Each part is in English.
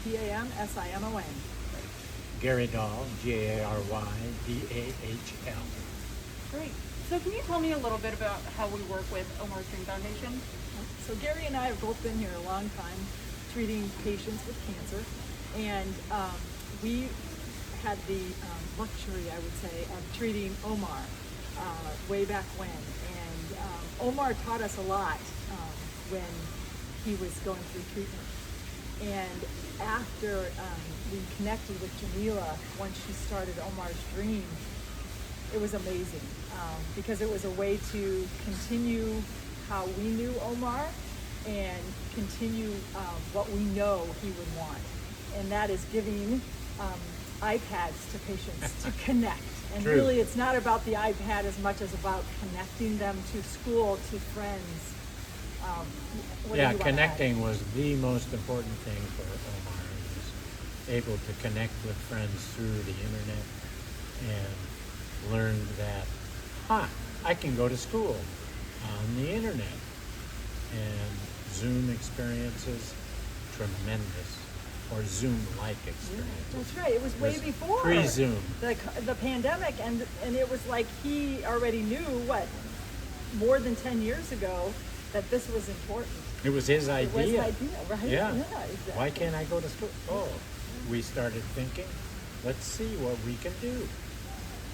P-A-M-S-I-M-O-N. Gary Dahl, Garyddahl. Great. So can you tell me a little bit about how we work with Omar's Dream Foundation? So Gary and I have both been here a long time treating patients with cancer, and we had the luxury, I would say, of treating Omar way back when. And Omar taught us a lot when he was going through treatment. And after we connected with Jamila, once she started Omar's Dream, it was amazing because it was a way to continue how we knew Omar and continue what we know he would want. And that is giving iPads to patients to connect. And True. Really, it's not about the iPad as much as about connecting them to school, to friends. What do you want to add? Connecting was the most important thing for Omar. He was able to connect with friends through the internet and learned that, I can go to school on the internet. And Zoom experiences, tremendous, or Zoom-like experiences. That's right. It was way before pre-Zoom. the pandemic, and it was like he already knew more than 10 years ago that this was important. It was his idea. It was his idea, right? Yeah. Exactly. Why can't I go to school? We started thinking, let's see what we can do.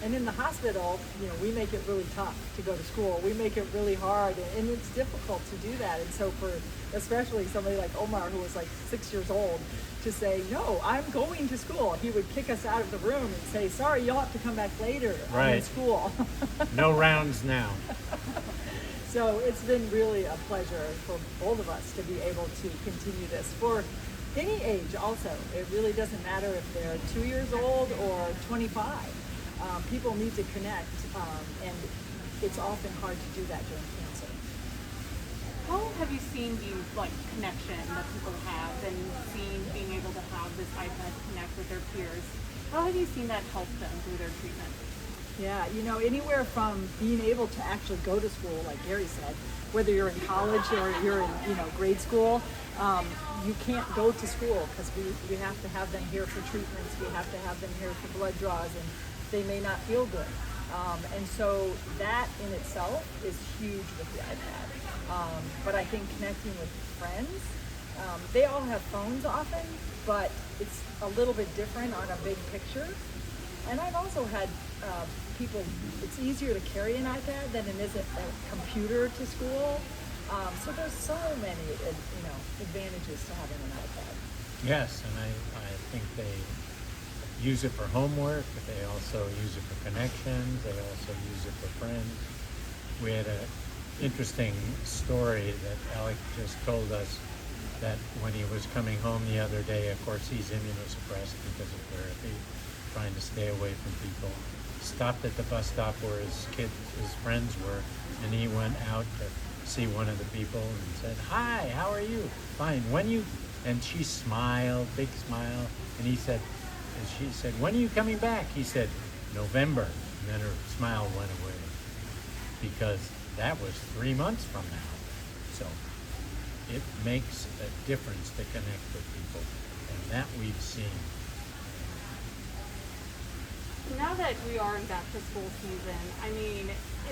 And in the hospital, we make it really tough to go to school. We make it really hard, and it's difficult to do that. And so for especially somebody like Omar, who was like 6 years old, to say, no, I'm going to school. He would kick us out of the room and say, sorry, you'll have to come back later. I'm in Right. school. No rounds now. So it's been really a pleasure for both of us to be able to continue this for any age also. It really doesn't matter if they're 2 years old or 25. People need to connect, and it's often hard to do that during cancer. How have you seen the connection that people have and being able to have this iPad to connect with their peers? How have you seen that help them through their treatment? Yeah, anywhere from being able to actually go to school, like Gary said, whether you're in college or you're in grade school, you can't go to school because we have to have them here for treatments. We have to have them here for blood draws, and they may not feel good. And so that in itself is huge with the iPad. But I think connecting with friends, they all have phones often, but it's a little bit different on a big picture. And I've also had people, it's easier to carry an iPad than it is a computer to school. So there's so many, advantages to having an iPad. Yes, and I think they use it for homework, but they also use it for connections, they also use it for friends. We had an interesting story that Alec just told us that when he was coming home the other day, of course he's immunosuppressed because of therapy, trying to stay away from people, stopped at the bus stop where his friends were, and he went out to see one of the people and said, "Hi, how are you?" "Fine. And she smiled, big smile, and she said, "When are you coming back?" He said, "November." And then her smile went away because that was 3 months from now. So it makes a difference to connect with people, and that we've seen. Now that we are in back to school season,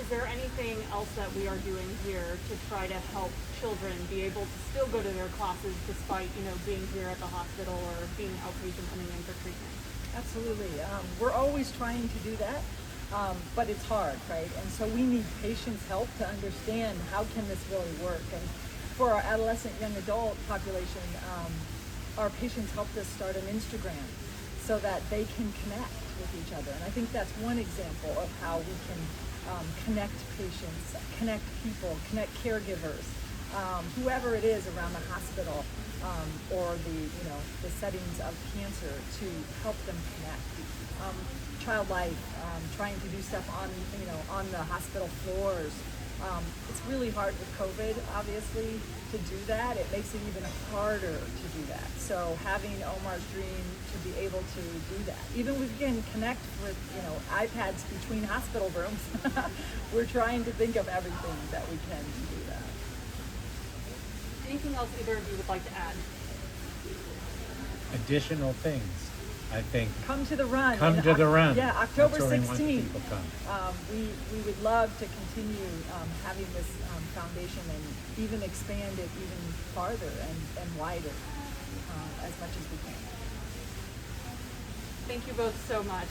is there anything else that we are doing here to try to help children be able to still go to their classes despite, being here at the hospital or being outpatient coming in for treatment? Absolutely. We're always trying to do that, but it's hard, right? And so we need patients' help to understand how can this really work. And for our adolescent young adult population, our patients helped us start an Instagram so that they can connect with each other. And I think that's one example of how we can connect patients, connect people, connect caregivers, whoever it is around the hospital or the settings of cancer to help them connect. Child Life, trying to do stuff on the hospital floors. It's really hard with COVID, obviously, to do that. It makes it even harder to do that. So having Omar's Dream to be able to do that, even we can connect with iPads between hospital rooms. We're trying to think of everything that we can to do that. Anything else either of you would like to add? additional things, I think, Come to the run. come And to the run. Yeah, October That's where we want 16th. people come. We would love to continue having this foundation and even expand it even farther and wider as much as we can. Thank you both so much.